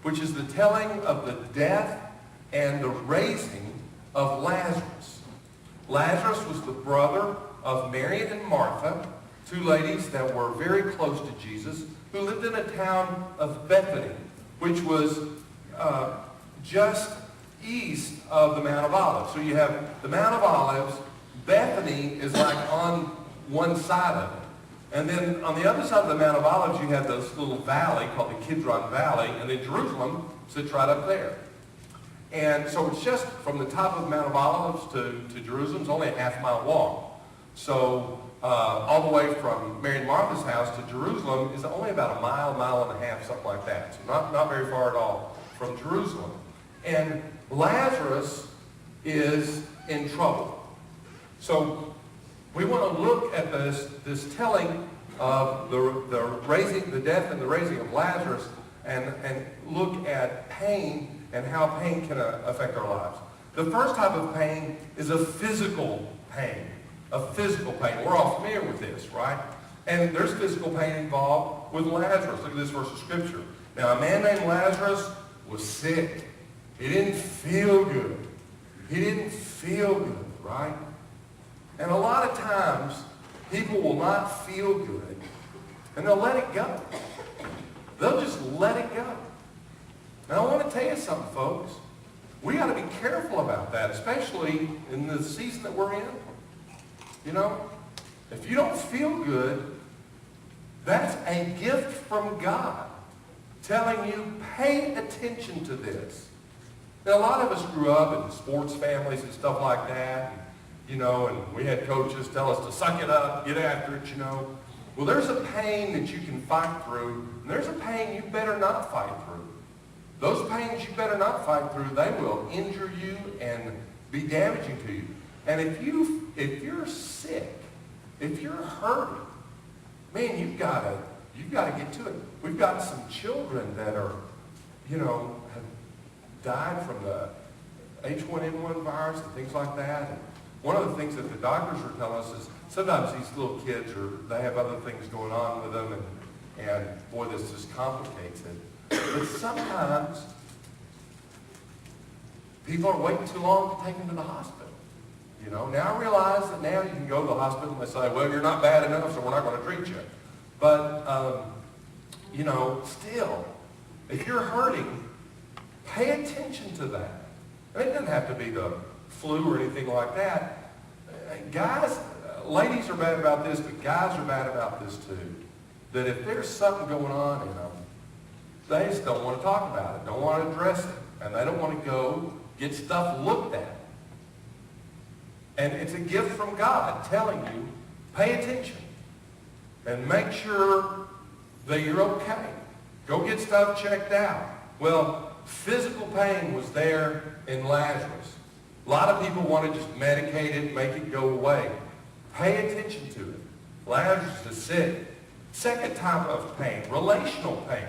which is the telling of the death and the raising of Lazarus. Lazarus was the brother of Mary and Martha, two ladies that were very close to Jesus, who lived in a town of Bethany, which was just east of the Mount of Olives. So you have the Mount of Olives. Bethany is like on one side of it. And then on the other side of the Mount of Olives, you have this little valley called the Kidron Valley, and then Jerusalem sits right up there. And so it's just from the top of the Mount of Olives to Jerusalem, it's only a half-mile walk. So all the way from Mary and Martha's house to Jerusalem is only about a mile, mile and a half, something like that. So not very far at all from Jerusalem. And Lazarus is in trouble. So we want to look at this telling of the death and the raising of Lazarus, and look at pain and how pain can affect our lives. The first type of pain is a physical pain. A physical pain. We're all familiar with this, right? And there's physical pain involved with Lazarus. Look at this verse of Scripture. Now, a man named Lazarus was sick. He didn't feel good. He didn't feel good, right? And a lot of times, people will not feel good, and they'll let it go. They'll just let it go. Now, I want to tell you something, folks. We got to be careful about that, especially in the season that we're in. You know, if you don't feel good, that's a gift from God telling you, pay attention to this. Now, a lot of us grew up in sports families and stuff like that. You know, and we had coaches tell us to suck it up, get after it, you know. Well, there's a pain that you can fight through, and there's a pain you better not fight through. Those pains you better not fight through, they will injure you and be damaging to you. And if you're sick, if you're hurting, man, you've got to get to it. We've got some children that are, you know, have died from the H1N1 virus and things like that. And one of the things that the doctors are telling us is sometimes these little kids they have other things going on with them, and boy, this just complicates it. But sometimes people are waiting too long to take them to the hospital. You know, now I realize that now you can go to the hospital and they say, well, you're not bad enough, so we're not going to treat you. But, you know, still, if you're hurting, pay attention to that. And it doesn't have to be the flu or anything like that. Guys, ladies are bad about this, but guys are bad about this too. That if there's something going on in them, they just don't want to talk about it, don't want to address it, and they don't want to go get stuff looked at. And it's a gift from God telling you, pay attention and make sure that you're okay. Go get stuff checked out. Well, physical pain was there in Lazarus. A lot of people want to just medicate it, make it go away. Pay attention to it. Lazarus is sick. Second type of pain, relational pain.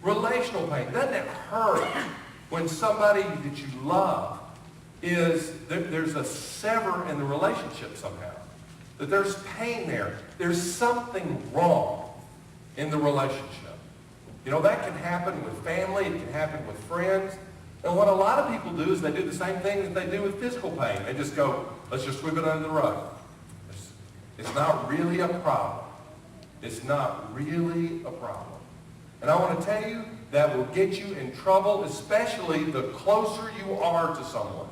Relational pain. Doesn't it hurt when somebody that you love there's a sever in the relationship somehow? That there's pain there. There's something wrong in the relationship. You know, that can happen with family. It can happen with friends. And what a lot of people do is they do the same thing that they do with physical pain. They just go, let's just sweep it under the rug. It's not really a problem. It's not really a problem. And I want to tell you, that will get you in trouble, especially the closer you are to someone.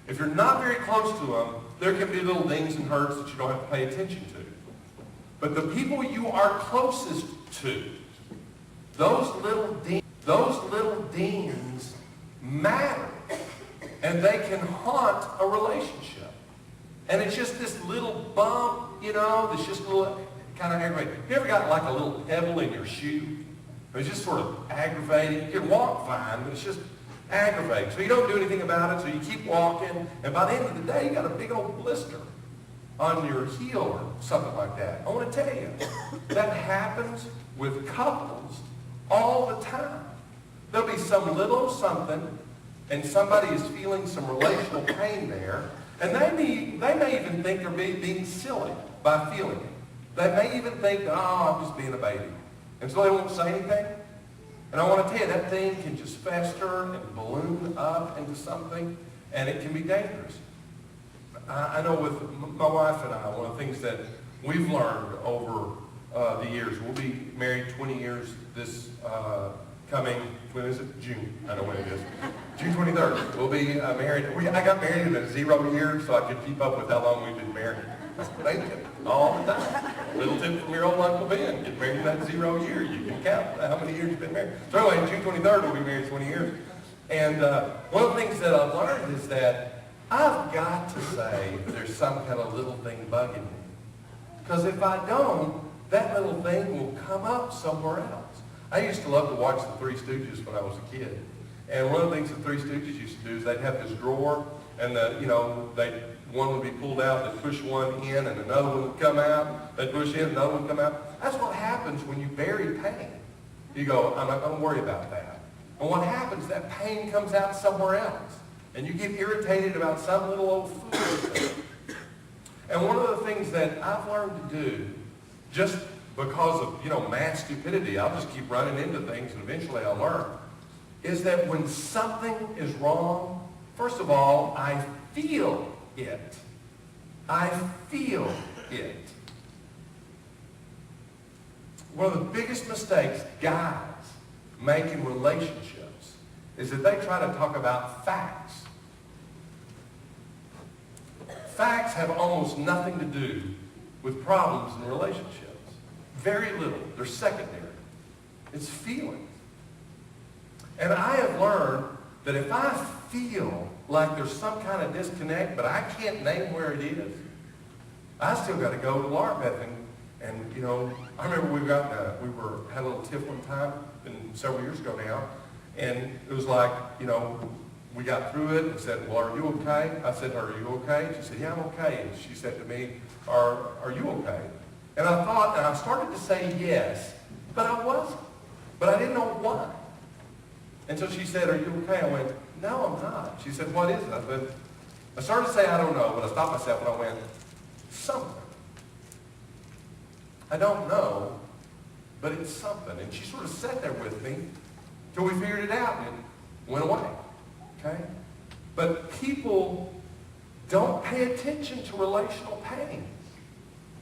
If you're not very close to them, there can be little dings and hurts that you don't have to pay attention to. But the people you are closest to, those little dings matter. And they can haunt a relationship. And it's just this little bump, you know, that's just a little kind of aggravating. You ever got like a little pebble in your shoe? It's just sort of aggravating. You can walk fine, but it's just aggravating. So you don't do anything about it, so you keep walking, and by the end of the day, you got a big old blister on your heel or something like that. I want to tell you, that happens with couples all the time. There'll be some little something, and somebody is feeling some relational pain there, and they may even think they're being silly by feeling it. They may even think, oh, I'm just being a baby. And so they won't say anything. And I want to tell you, that thing can just fester and balloon up into something, and it can be dangerous. I know with my wife and I, one of the things that we've learned over the years, we'll be married 20 years this coming, when is it? June. I know when it is. June 23rd. We'll be married. I got married in a 0 year so I could keep up with how long we've been married. That's what they do all the time. Little tip from your old Uncle Ben. Get married in that 0 year. You can count how many years you've been married. So anyway, June 23rd, we'll be married 20 years. And one of the things that I've learned is that I've got to say there's some kind of little thing bugging me. Because if I don't, that little thing will come up somewhere else. I used to love to watch the Three Stooges when I was a kid. And one of the things the Three Stooges used to do is they'd have this drawer, and one would be pulled out, they'd push one in, and another one would come out. They'd push in, another one would come out. That's what happens when you bury pain. You go, I'm not going to worry about that. And what happens, that pain comes out somewhere else. And you get irritated about some little old foolish thing. And one of the things that I've learned to do, just because of, mass stupidity, I'll just keep running into things and eventually I'll learn, is that when something is wrong, first of all, I feel it. I feel it. One of the biggest mistakes guys make in relationships is that they try to talk about facts. Facts have almost nothing to do with problems in relationships. Very little. They're secondary. It's feelings. And I have learned that if I feel like there's some kind of disconnect, but I can't name where it is, I still got to go to Larbeth. And I remember had a little tiff one time, been several years ago now, and it was like, we got through it and said, well, are you okay? I said, are you okay? She said, yeah, I'm okay. And she said to me, are you okay? And I thought, and I started to say yes, but I wasn't. But I didn't know why. And so she said, are you okay? I went, no, I'm not. She said, what is it? I started to say, I don't know, but I stopped myself and I went, something. I don't know, but it's something. And she sort of sat there with me till we figured it out and it went away. Okay? But people don't pay attention to relational pain.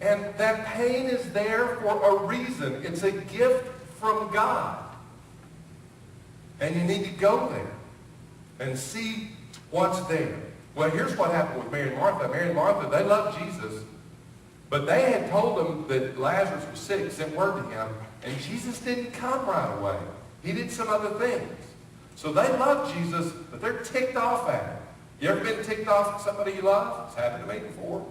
And that pain is there for a reason. It's a gift from God. And you need to go there and see what's there. Well, here's what happened with Mary and Martha. Mary and Martha, they loved Jesus, but they had told them that Lazarus was sick, sent word to him, and Jesus didn't come right away. He did some other things. So they love Jesus, but they're ticked off at him. You ever been ticked off at somebody you love? It's happened to me before,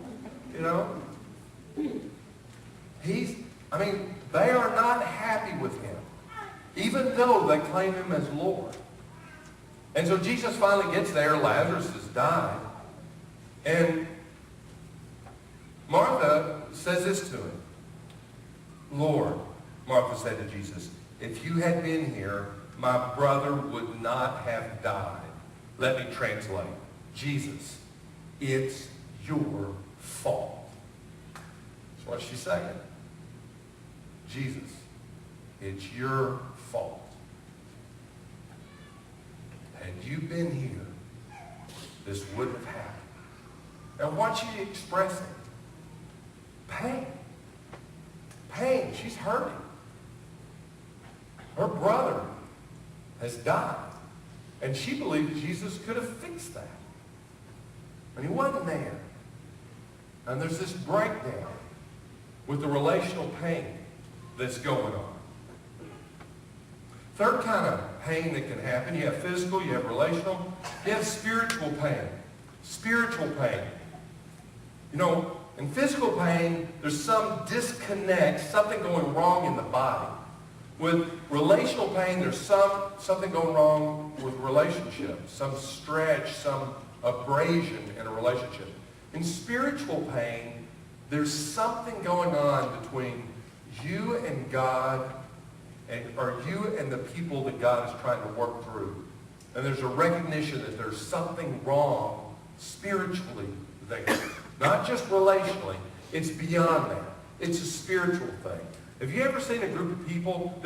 they are not happy with him, even though they claim him as Lord. And so Jesus finally gets there. Lazarus has died. And Martha says this to him. Lord, Martha said to Jesus, if you had been here, my brother would not have died. Let me translate. Jesus, it's your fault. That's what she's saying. Jesus, it's your fault. Had you been here, this wouldn't have happened. And what's she expressing? Pain. Pain. She's hurting. Her brother has died. And she believed Jesus could have fixed that. And he wasn't there. And there's this breakdown with the relational pain that's going on. Third kind of pain that can happen, you have physical, you have relational, you have spiritual pain. Spiritual pain. In physical pain, there's some disconnect, something going wrong in the body. With relational pain, there's something going wrong with relationships, some stretch, some abrasion in a relationship. In spiritual pain, there's something going on between you and God, or you and the people that God is trying to work through. And there's a recognition that there's something wrong spiritually there. Not just relationally. It's beyond that. It's a spiritual thing. Have you ever seen a group of people